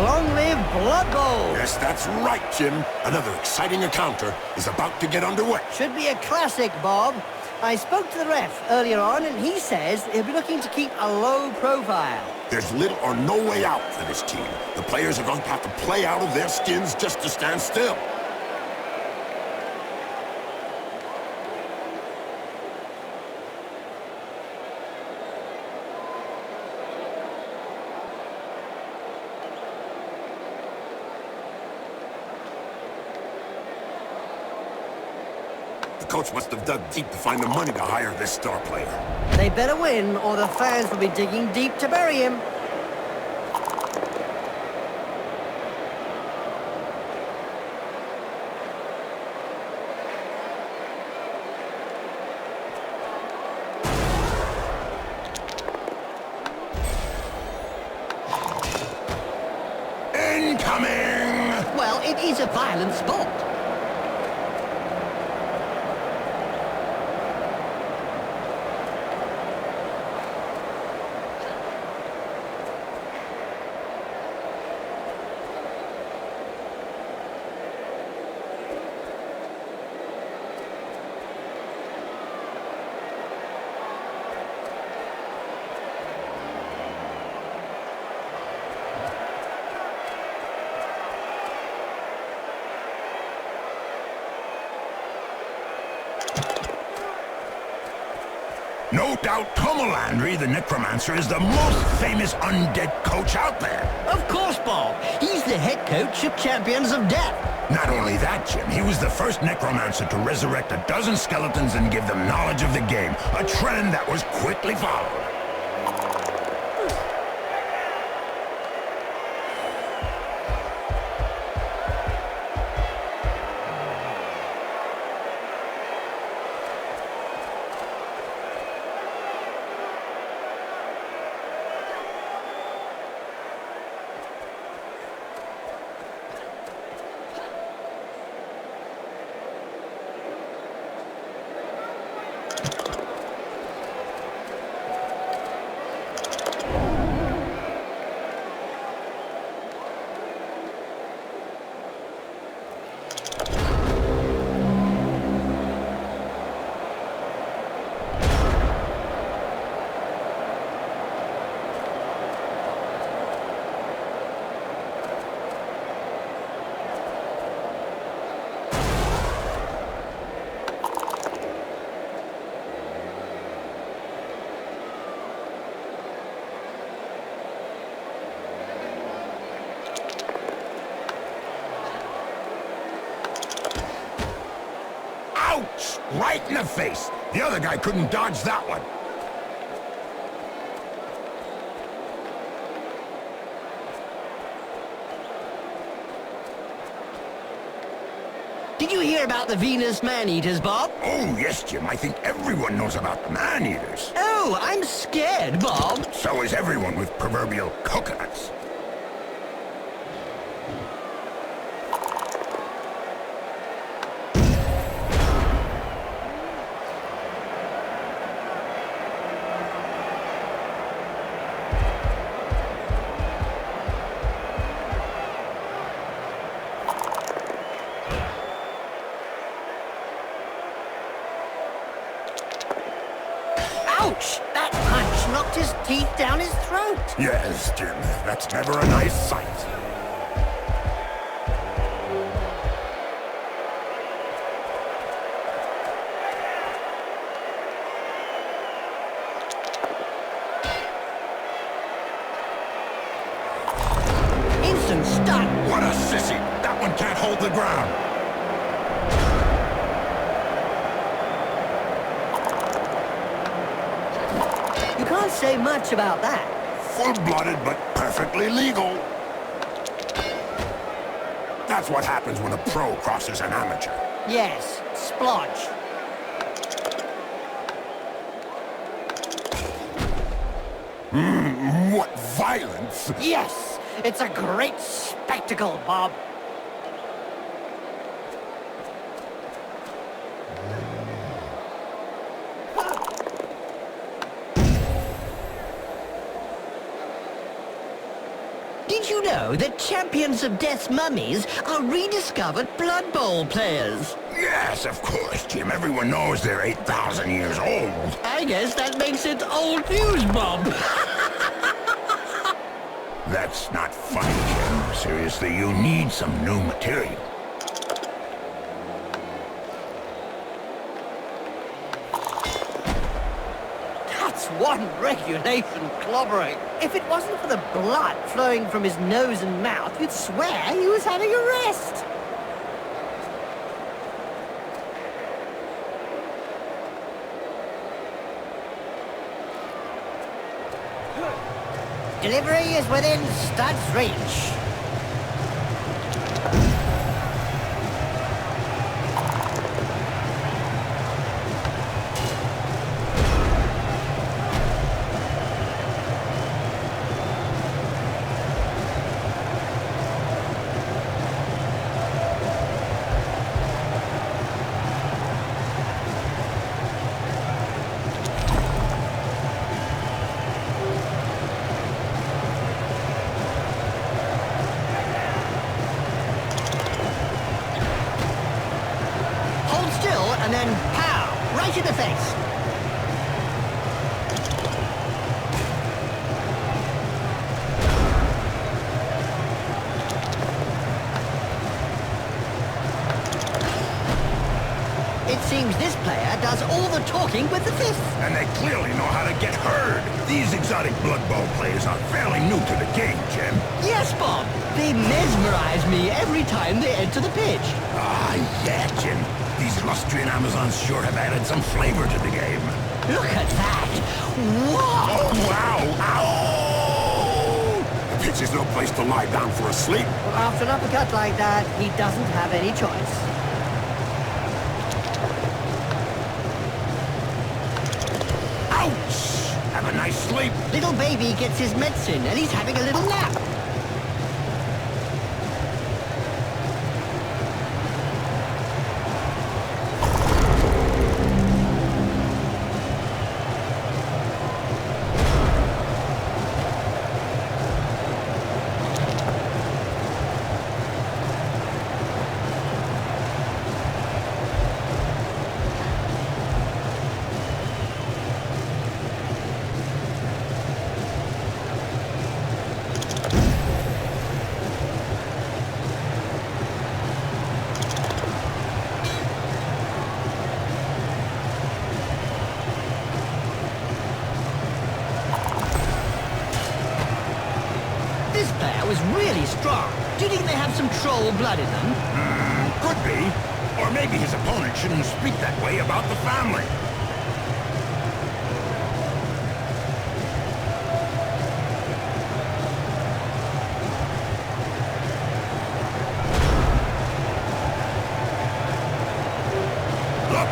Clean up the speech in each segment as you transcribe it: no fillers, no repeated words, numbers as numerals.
long live BloodBowl! Yes, that's right, Jim. Another exciting encounter is about to get underway. Should be a classic, Bob. I spoke to the ref earlier on, and he says he'll be looking to keep a low profile. There's little or no way out for this team. The players are going to have to play out of their skins just to stand still. The coach must have dug deep to find the money to hire this star player. They better win, or the fans will be digging deep to bury him. Incoming! Well, it is a violent sport. No doubt Tomolandry, the Necromancer, is the most famous undead coach out there. Of course, Bob. He's the head coach of Champions of Death. Not only that, Jim, he was the first Necromancer to resurrect a dozen skeletons and give them knowledge of the game, a trend that was quickly followed. Ouch! Right in the face. The other guy couldn't dodge that one. Did you hear about the Venus man-eaters, Bob? Oh, yes, Jim. I think everyone knows about the man-eaters. Oh, I'm scared, Bob. So is everyone with proverbial coconuts. Ouch! That punch knocked his teeth down his throat. Yes, Jim. That's never a nice sight. Instant stun. What a sissy! That one can't hold the ground. You can't say much about that. Full-blooded, but perfectly legal. That's what happens when a pro crosses an amateur. Yes, splodge. What violence! Yes, it's a great spectacle, Bob. Did you you know that Champions of Death's mummies are rediscovered Blood Bowl players? Yes, of course, Jim. Everyone knows they're 8,000 years old. I guess that makes it old news, Bob. That's not funny, Jim. Seriously, you need some new material. That's one regulation clobbering. If it wasn't for the blood flowing from his nose and mouth, you'd swear he was having a rest. Delivery is within stud's reach. And then, pow! Right in the face! It seems this player does all the talking with the fists. And they clearly know how to get heard. These exotic Blood Bowl players are fairly new to the game, Jim. Yes, Bob. They mesmerize me every time they enter the pitch. Ah, yeah, Jim. These Lustrian Amazons sure have added some flavor to the game. Look at that! Whoa! Oh, wow! Ow! The pitch is no place to lie down for a sleep. Well, after an uppercut like that, he doesn't have any choice. Ouch! Have a nice sleep. Little baby gets his medicine and he's having a little nap. This player was really strong. Do you think they have some troll blood in them? Could be. Or maybe his opponent shouldn't speak that way about the family. Look!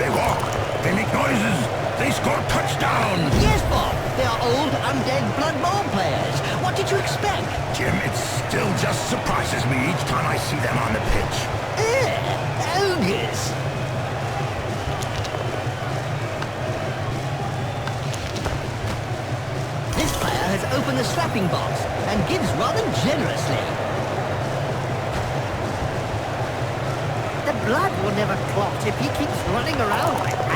They walk! They make noises! They score touchdown! Yes, Bob. They are old, undead Blood Bowl players. What did you expect? Jim, it still just surprises me each time I see them on the pitch. Ogres. This player has opened the slapping box and gives rather generously. The blood will never clot if he keeps running around like that.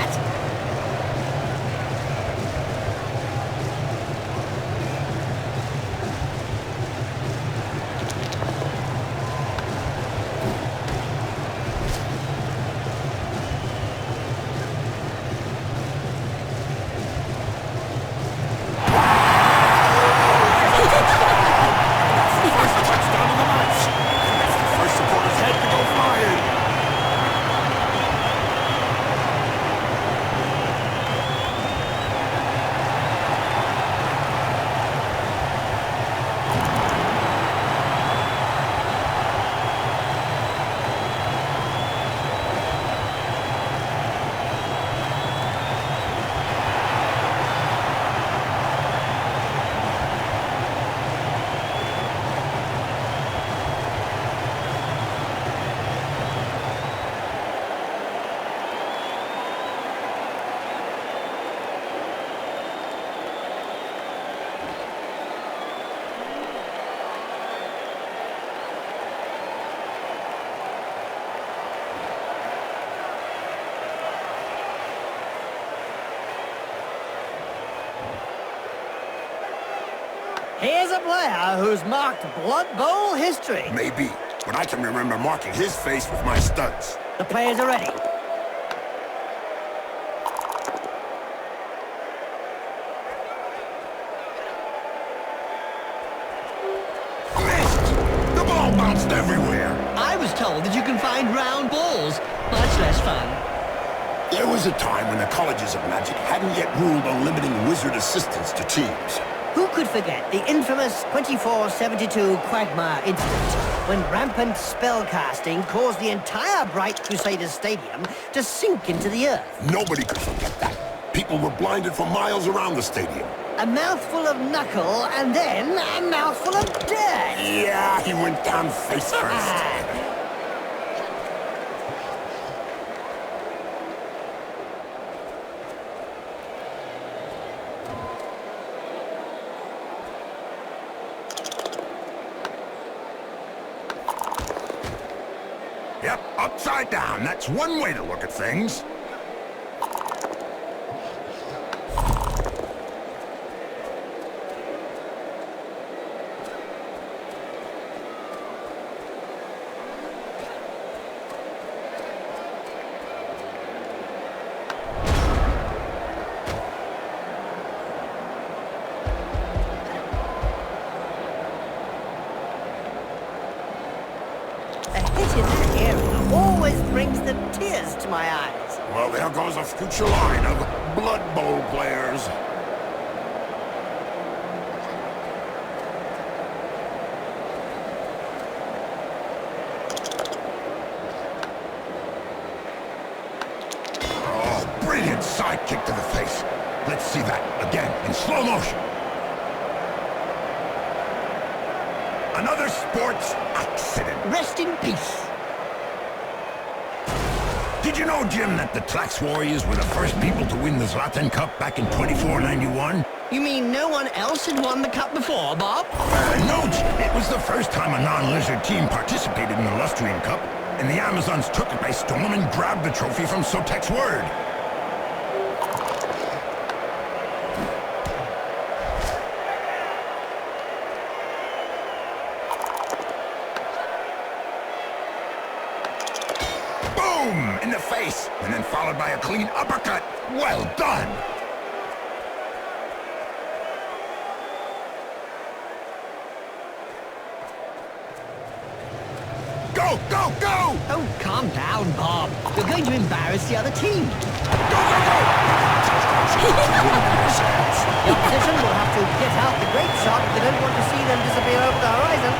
Here's a player who's marked Blood Bowl history. Maybe, but I can remember marking his face with my studs. The players are ready. Missed! The ball bounced everywhere. I was told that you can find round balls. Much less fun. There was a time when the colleges of magic hadn't yet ruled on limiting wizard assistants to teams. Who could forget the infamous 2472 Quagmire incident when rampant spellcasting caused the entire Bright Crusaders Stadium to sink into the earth? Nobody could forget that. People were blinded for miles around the stadium. A mouthful of knuckle and then a mouthful of dirt. Yeah, he went down face first. Yep, upside down. That's one way to look at things. A hit in that area always brings the tears to my eyes. Well, there goes a future line of Blood Bowl players. Oh, brilliant side kick to the face. Let's see that again in slow motion. Another sports accident. Rest in peace. Did you know, Jim, that the Tlax Warriors were the first people to win the Zlatan Cup back in 2491? You mean no one else had won the cup before, Bob? No, it was the first time a non-lizard team participated in the Lustrian Cup, and the Amazons took it by storm and grabbed the trophy from Sotek's word. Boom! In the face, and then followed by a clean uppercut. Well done! Go, go, go! Oh, calm down, Bob. You're going to embarrass the other team. Go, go, go! The opposition will have to get out the great shot if they don't want to see them disappear over the horizon.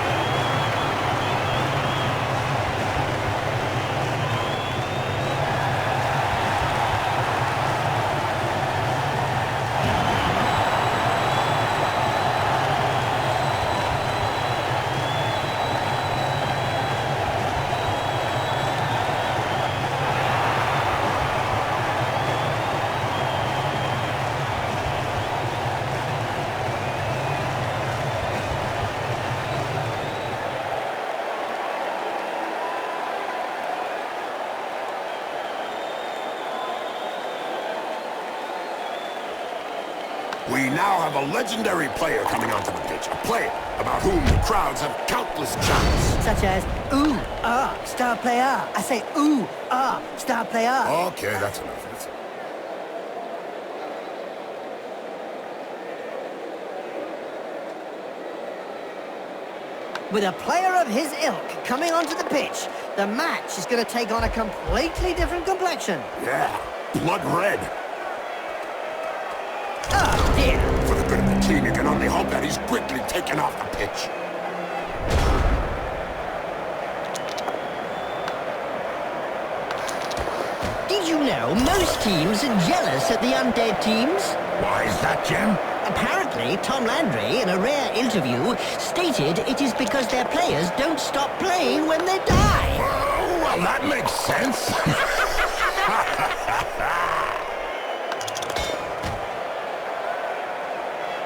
We now have a legendary player coming onto the pitch. A player about whom the crowds have countless chants. Such as, ooh, ah, star player. I say, ooh, ah, star player. Okay, that's enough. With a player of his ilk coming onto the pitch, the match is going to take on a completely different complexion. Yeah, blood red. Oh, dear. For the good of the team, you can only hope that he's quickly taken off the pitch. Did you know most teams are jealous at the undead teams? Why is that, Jim? Apparently, Tom Landry, in a rare interview, stated it is because their players don't stop playing when they die. Oh, well, that makes sense.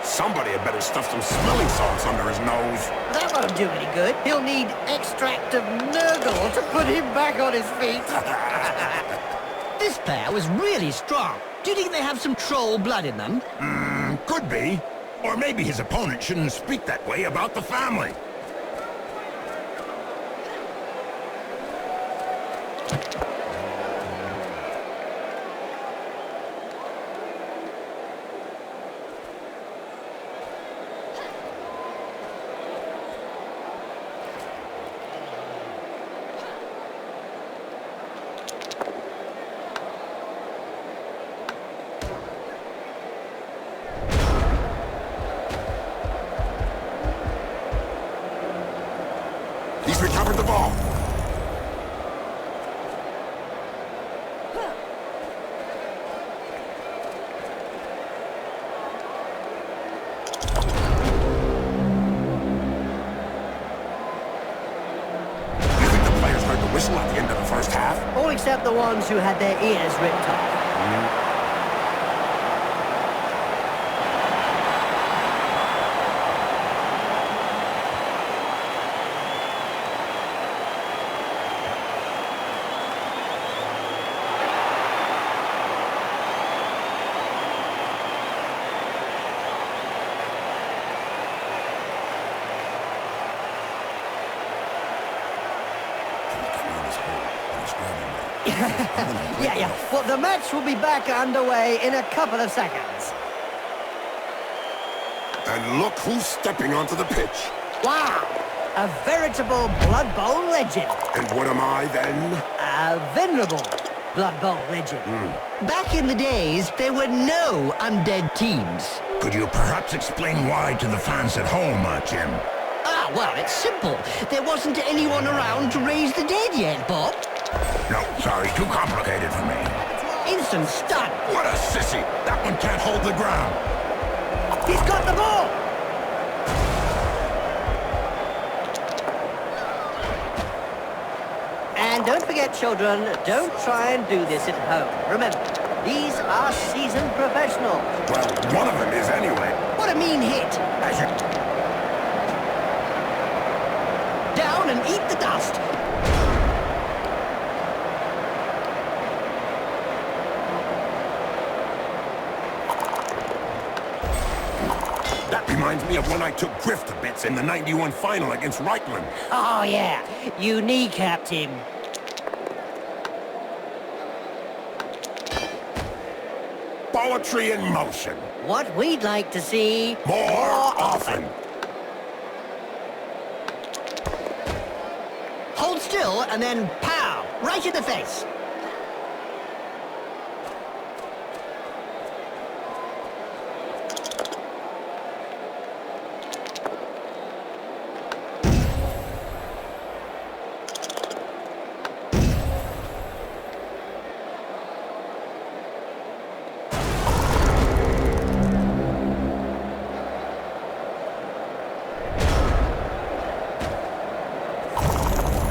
Somebody had better stuff some smelling salts under his nose. That won't do any good. He'll need extract of Nurgle to put him back on his feet. This player was really strong. Do you think they have some troll blood in them? Could be. Or maybe his opponent shouldn't speak that way about the family. He's recovered the ball. You think the players heard the whistle at the end of the first half? All except the ones who had their ears ripped off. Yeah. Well, the match will be back underway in a couple of seconds. And look who's stepping onto the pitch. Wow! A veritable Blood Bowl legend. And what am I, then? A venerable Blood Bowl legend. Back in the days, there were no undead teams. Could you perhaps explain why to the fans at home, Jim? Ah, well, it's simple. There wasn't anyone around to raise the dead yet, Bob. No, sorry, too complicated for me. Instant stun. What a sissy! That one can't hold the ground. He's got the ball. And don't forget, children, don't try and do this at home. Remember, these are seasoned professionals. Well, one of them is anyway. What a mean hit. As you... Down and eat the dust. That reminds me of when I took Griff to bits in the '91 final against Reichland. Oh, yeah. You kneecapped him. Poetry in motion. What we'd like to see More often. Hold still and then pow! Right in the face.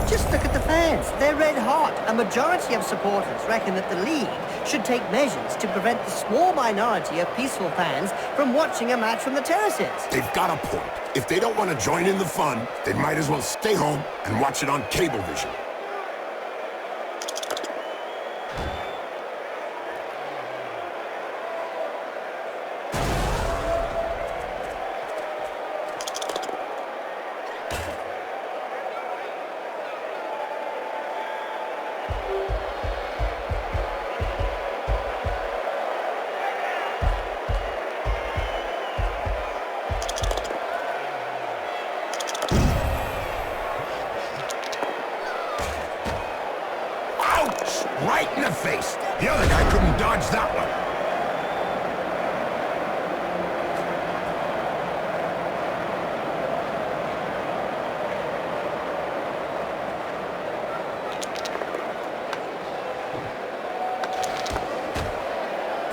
Just look at the fans. They're red hot. A majority of supporters reckon that the league should take measures to prevent the small minority of peaceful fans from watching a match from the terraces. They've got a point. If they don't want to join in the fun, they might as well stay home and watch it on Cablevision. Right in the face. The other guy couldn't dodge that one.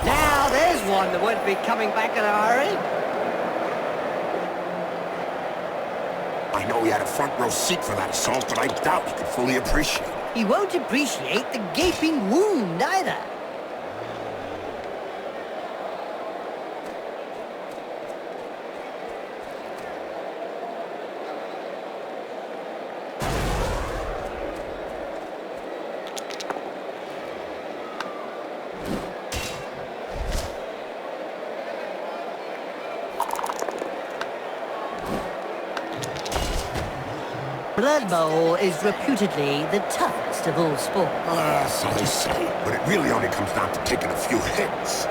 Now there's one that won't be coming back in a hurry. I know he had a front row seat for that assault, but I doubt he could fully appreciate it. He won't appreciate the gaping wound either. Blood Bowl is reputedly the toughest of all sports. So they say, but it really only comes down to taking a few hits.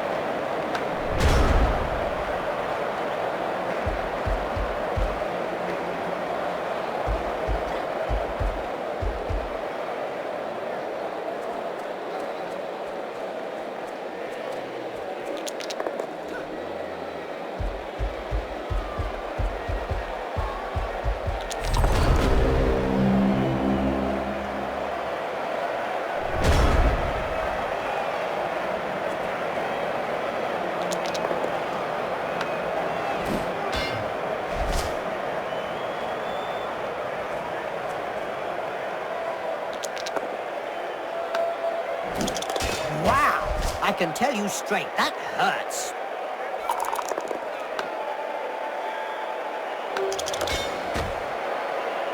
Wow! I can tell you straight, that hurts.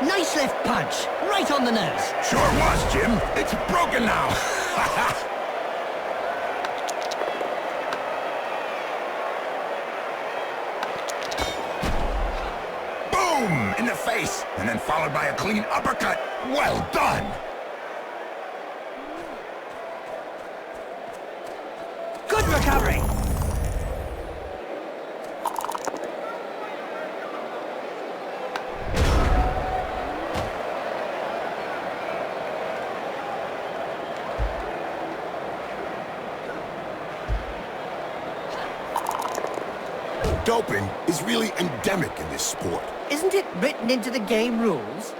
Nice left punch, right on the nose. Sure was, Jim. It's broken now. Boom! In the face, and then followed by a clean uppercut. Well done! Good recovery! Doping is really endemic in this sport. Isn't it written into the game rules?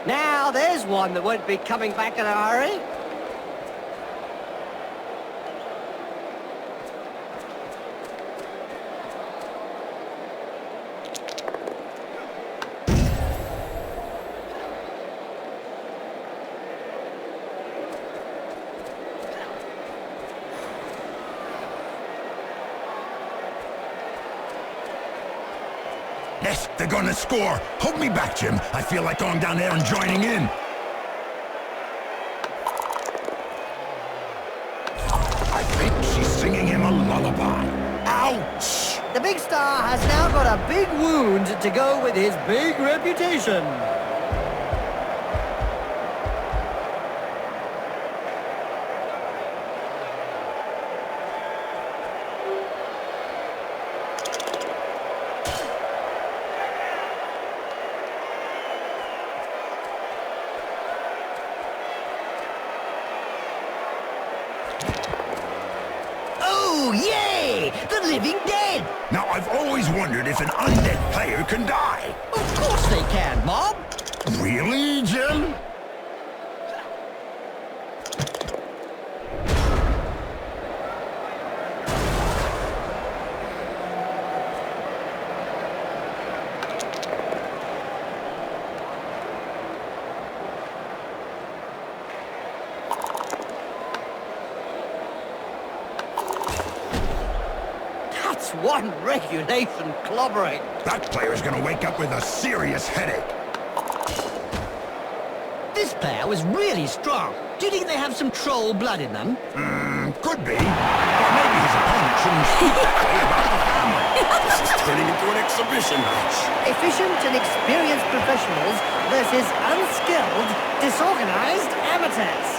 Now, there's one that won't be coming back in a hurry. Yes, they're gonna score. Hold me back, Jim. I feel like going down there and joining in. I think she's singing him a lullaby. Ouch! The big star has now got a big wound to go with his big reputation. Oh, yay! The living dead! Now, I've always wondered if an undead player can die. Of course they can, Bob. Really, Jim? That's one regulation clobbering. That player's gonna wake up with a serious headache. This player was really strong. Do you think they have some troll blood in them? Could be. Or maybe his opponent shouldn't speak that way about the family. This is turning into an exhibition match. Efficient and experienced professionals versus unskilled, disorganized amateurs.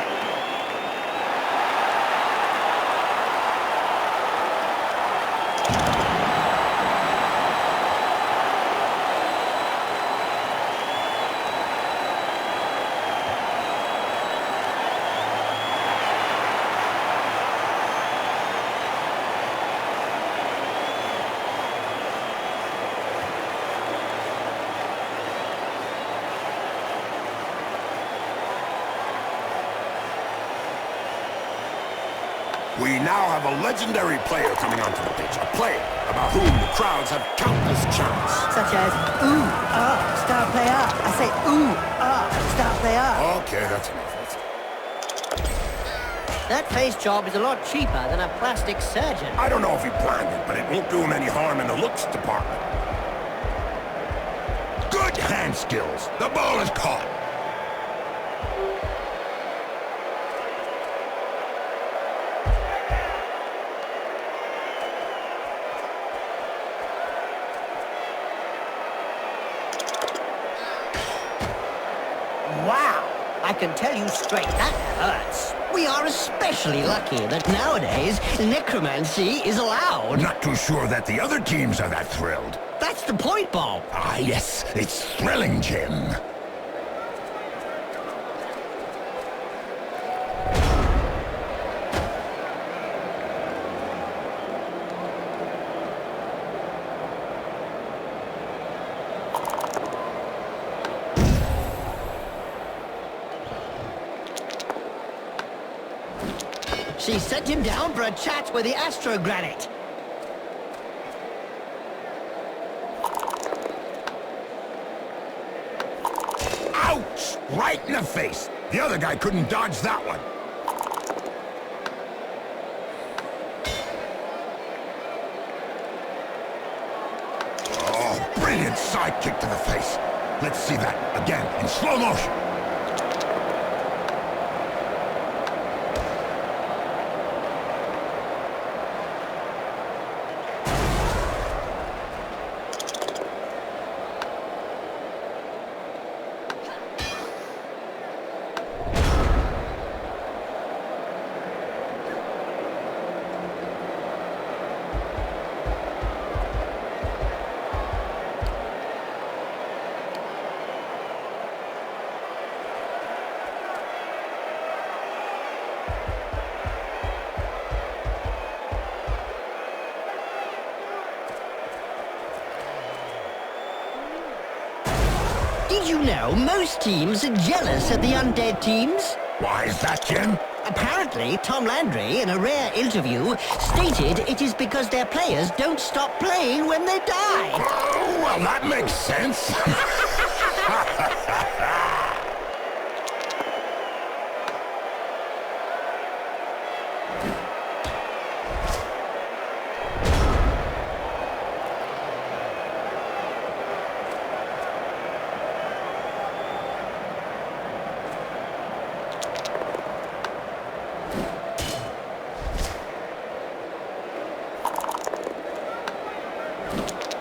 We now have a legendary player coming onto the pitch. A player about whom the crowds have countless chants. Such as, ooh, star player. I say, ooh, star player. Okay, that's enough. That face job is a lot cheaper than a plastic surgeon. I don't know if he planned it, but it won't do him any harm in the looks department. Good hand skills. The ball is caught. Wow! I can tell you straight, that hurts. We are especially lucky that nowadays necromancy is allowed. Not too sure that the other teams are that thrilled. That's the point, Bob. Ah, yes, it's thrilling, Jim. She sent him down for a chat with the Astrogranite. Ouch! Right in the face. The other guy couldn't dodge that one. Oh, brilliant side kick to the face. Let's see that again in slow motion. Did you know most teams are jealous of the undead teams? Why is that, Jim? Apparently, Tom Landry, in a rare interview, stated it is because their players don't stop playing when they die. Oh, well, that makes sense.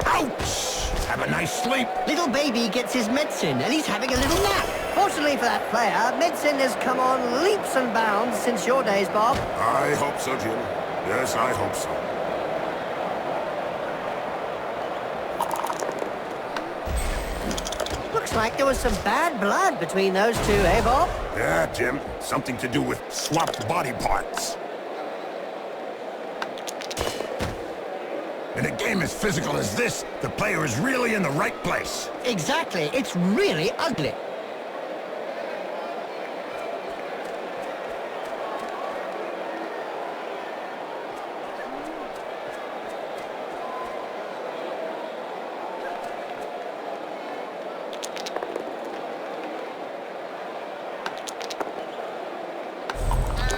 Ouch! Have a nice sleep. Little baby gets his medicine and he's having a little nap. Fortunately for that player, medicine has come on leaps and bounds since your days, Bob. I hope so, Jim. Yes, I hope so. Looks like there was some bad blood between those two, eh, Bob? Yeah, Jim. Something to do with swapped body parts. In a game as physical as this, the player is really in the right place. Exactly, it's really ugly.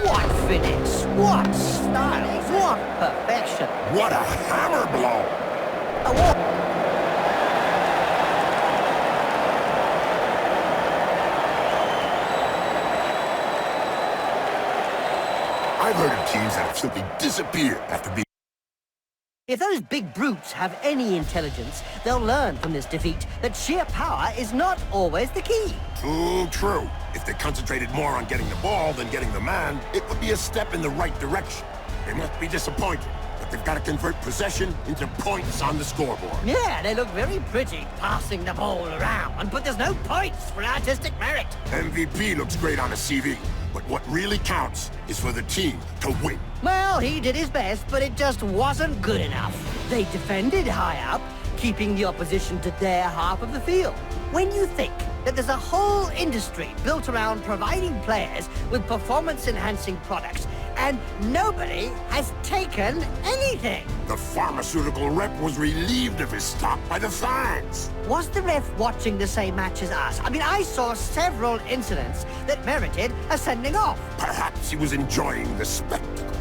What finish! What style! What perfection! What a hammer blow! A war. I've heard of teams that have simply disappeared after being... If those big brutes have any intelligence, they'll learn from this defeat that sheer power is not always the key. Too true. If they concentrated more on getting the ball than getting the man, it would be a step in the right direction. They must be disappointed, but they've got to convert possession into points on the scoreboard. Yeah, they look very pretty passing the ball around, but there's no points for artistic merit. MVP looks great on a CV, but what really counts is for the team to win. Well, he did his best, but it just wasn't good enough. They defended high up, keeping the opposition to their half of the field. When you think that there's a whole industry built around providing players with performance-enhancing products, and nobody has taken anything. The pharmaceutical rep was relieved of his stock by the fans. Was the ref watching the same match as us? I mean, I saw several incidents that merited a sending off. Perhaps he was enjoying the spectacle.